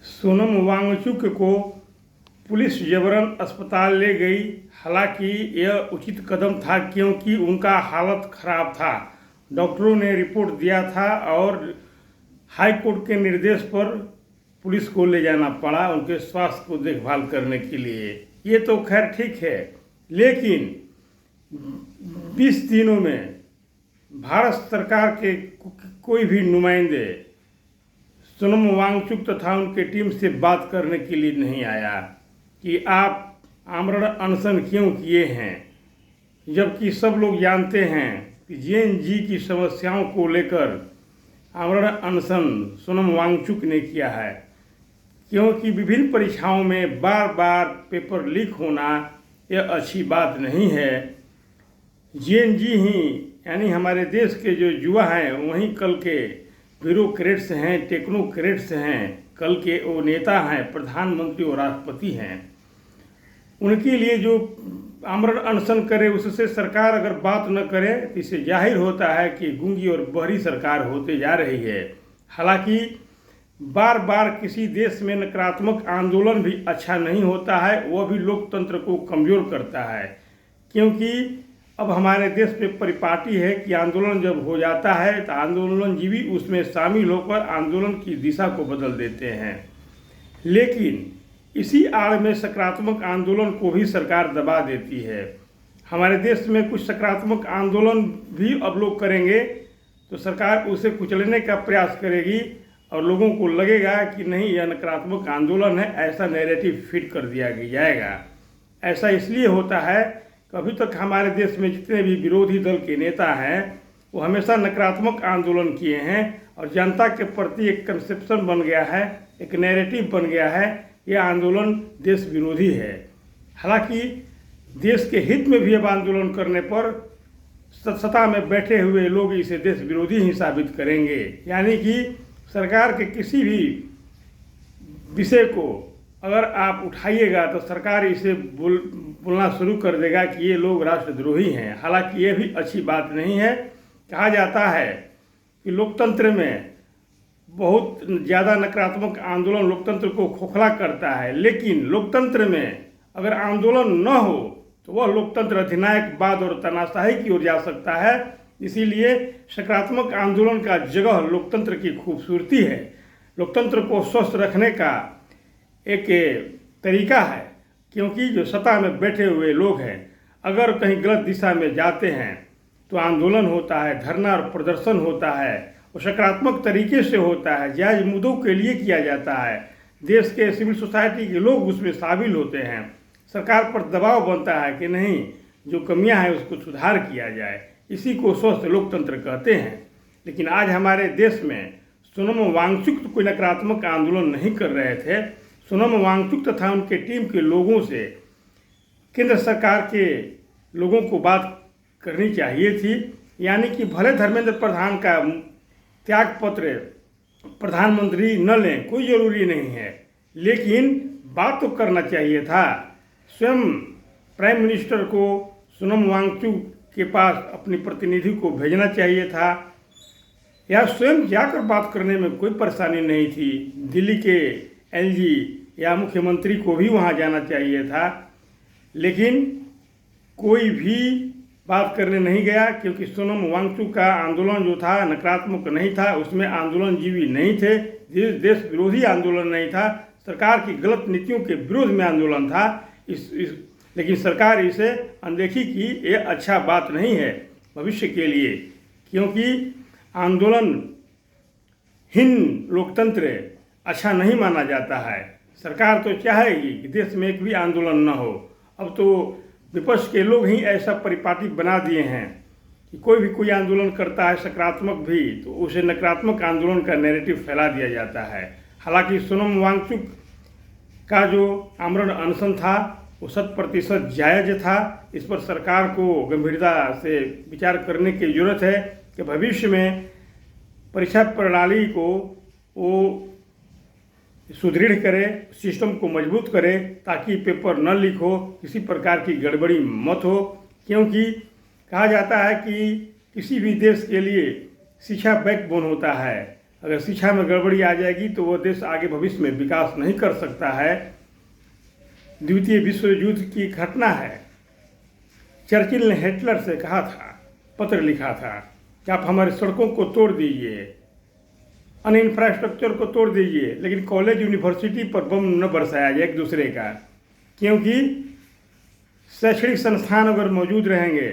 सोनम वांगचुक को पुलिस जबरन अस्पताल ले गई। हालांकि यह उचित कदम था क्योंकि उनका हालत खराब था। डॉक्टरों ने रिपोर्ट दिया था और हाई कोर्ट के निर्देश पर पुलिस को ले जाना पड़ा उनके स्वास्थ्य को देखभाल करने के लिए। ये तो खैर ठीक है, लेकिन 20 दिनों में भारत सरकार के कोई भी नुमाइंदे सोनम वांगचुक तथा उनके टीम से बात करने के लिए नहीं आया कि आप आमरण अनशन क्यों किए हैं, जबकि सब लोग जानते हैं कि जेएनजी की समस्याओं को लेकर आमरण अनशन सोनम वांगचुक ने किया है। क्योंकि विभिन्न परीक्षाओं में बार बार पेपर लीक होना यह अच्छी बात नहीं है। जेएनजी ही यानी हमारे देश के जो युवा हैं वहीं कल के ब्यूरोक्रेट्स हैं, टेक्नोक्रेट्स हैं, कल के वो नेता हैं, प्रधानमंत्री और राष्ट्रपति हैं। उनके लिए जो आमरण अनशन करे उससे सरकार अगर बात न करे तो इससे जाहिर होता है कि गूंगी और बहरी सरकार होते जा रही है। हालांकि बार बार किसी देश में नकारात्मक आंदोलन भी अच्छा नहीं होता है, वह भी लोकतंत्र को कमज़ोर करता है। क्योंकि अब हमारे देश में परिपाटी है कि आंदोलन जब हो जाता है तो आंदोलनजीवी उसमें शामिल होकर आंदोलन की दिशा को बदल देते हैं। लेकिन इसी आड़ में सकारात्मक आंदोलन को भी सरकार दबा देती है। हमारे देश में कुछ सकारात्मक आंदोलन भी अब लोग करेंगे तो सरकार उसे कुचलने का प्रयास करेगी और लोगों को लगेगा कि नहीं यह नकारात्मक आंदोलन है, ऐसा नैरेटिव फिट कर दिया जाएगा। ऐसा इसलिए होता है कि अभी तक हमारे देश में जितने भी विरोधी दल के नेता हैं वो हमेशा नकारात्मक आंदोलन किए हैं और जनता के प्रति एक कंसेप्शन बन गया है, एक नैरेटिव बन गया है, यह आंदोलन देश विरोधी है। हालांकि देश के हित में भी अब आंदोलन करने पर सत्ता में बैठे हुए लोग इसे देश विरोधी ही साबित करेंगे। यानी कि सरकार के किसी भी विषय को अगर आप उठाइएगा तो सरकार इसे बोलना शुरू कर देगा कि ये लोग राष्ट्रद्रोही हैं। हालांकि ये भी अच्छी बात नहीं है। कहा जाता है कि लोकतंत्र में बहुत ज़्यादा नकारात्मक आंदोलन लोकतंत्र को खोखला करता है, लेकिन लोकतंत्र में अगर आंदोलन न हो तो वह लोकतंत्र अधिनायकवाद और तानाशाही की ओर जा सकता है। इसीलिए सकारात्मक आंदोलन का जगह लोकतंत्र की खूबसूरती है। लोकतंत्र को स्वस्थ रखने का एक तरीका है, क्योंकि जो सत्ता में बैठे हुए लोग हैं अगर कहीं गलत दिशा में जाते हैं तो आंदोलन होता है, धरना और प्रदर्शन होता है, वो सकारात्मक तरीके से होता है, जायज़ मुद्दों के लिए किया जाता है। देश के सिविल सोसाइटी के लोग उसमें शामिल होते हैं। सरकार पर दबाव बनता है कि नहीं, जो कमियां हैं उसको सुधार किया जाए। इसी को स्वस्थ लोकतंत्र कहते हैं। लेकिन आज हमारे देश में सोनम वांगचुक कोई नकारात्मक आंदोलन नहीं कर रहे थे। सोनम वांगचुक तथा उनके टीम के लोगों से केंद्र सरकार के लोगों को बात करनी चाहिए थी। यानी कि भले धर्मेंद्र प्रधान का त्याग पत्र प्रधानमंत्री न लें, कोई ज़रूरी नहीं है, लेकिन बात तो करना चाहिए था। स्वयं प्राइम मिनिस्टर को सोनम वांगचुक के पास अपनी प्रतिनिधि को भेजना चाहिए था, या स्वयं जाकर बात करने में कोई परेशानी नहीं थी। दिल्ली के एलजी या मुख्यमंत्री को भी वहां जाना चाहिए था, लेकिन कोई भी बात करने नहीं गया। क्योंकि सोनम वांगचुक का आंदोलन जो था नकारात्मक नहीं था, उसमें आंदोलनजीवी नहीं थे, देश विरोधी आंदोलन नहीं था, सरकार की गलत नीतियों के विरोध में आंदोलन था। लेकिन सरकार इसे अनदेखी की। ये अच्छा बात नहीं है भविष्य के लिए, क्योंकि आंदोलनहीन लोकतंत्र अच्छा नहीं माना जाता है। सरकार तो चाहेगी कि देश में एक भी आंदोलन न हो। अब तो विपक्ष के लोग ही ऐसा परिपाटी बना दिए हैं कि कोई भी कोई आंदोलन करता है सकारात्मक भी तो उसे नकारात्मक आंदोलन का नैरेटिव फैला दिया जाता है। हालांकि सोनम वांगचुक का जो आमरण अनशन था वो 100% जायज़ था। इस पर सरकार को गंभीरता से विचार करने की ज़रूरत है कि भविष्य में परीक्षा प्रणाली को वो सुदृढ़ करे, सिस्टम को मजबूत करे, ताकि पेपर न लीक हो, किसी प्रकार की गड़बड़ी मत हो। क्योंकि कहा जाता है कि किसी भी देश के लिए शिक्षा बैकबोन होता है। अगर शिक्षा में गड़बड़ी आ जाएगी तो वो देश आगे भविष्य में विकास नहीं कर सकता है। द्वितीय विश्व युद्ध की घटना है। चर्चिल ने हिटलर से कहा था, पत्र लिखा था कि आप हमारी सड़कों को तोड़ दीजिए, अन्य इंफ्रास्ट्रक्चर को तोड़ दीजिए, लेकिन कॉलेज यूनिवर्सिटी पर बम न बरसाया जाए एक दूसरे का, क्योंकि शैक्षणिक संस्थान अगर मौजूद रहेंगे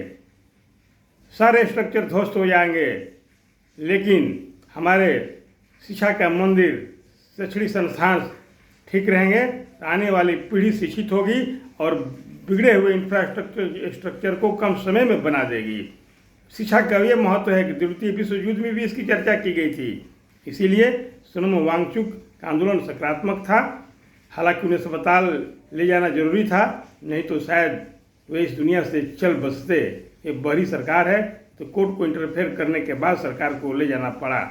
सारे स्ट्रक्चर ध्वस्त हो जाएंगे, लेकिन हमारे शिक्षा का मंदिर, शैक्षणिक संस्थान ठीक रहेंगे, आने वाली पीढ़ी शिक्षित होगी और बिगड़े हुए इंफ्रास्ट्रक्चर को कम समय में बना देगी। शिक्षा का यह महत्व है कि द्वितीय विश्व युद्ध में भी इसकी चर्चा की गई थी। इसीलिए सुनम वांगचुक का आंदोलन सकारात्मक था। हालांकि उन्हें अस्पताल ले जाना जरूरी था, नहीं तो शायद वे इस दुनिया से चल बसते। ये बड़ी सरकार है तो कोर्ट को इंटरफेयर करने के बाद सरकार को ले जाना पड़ा।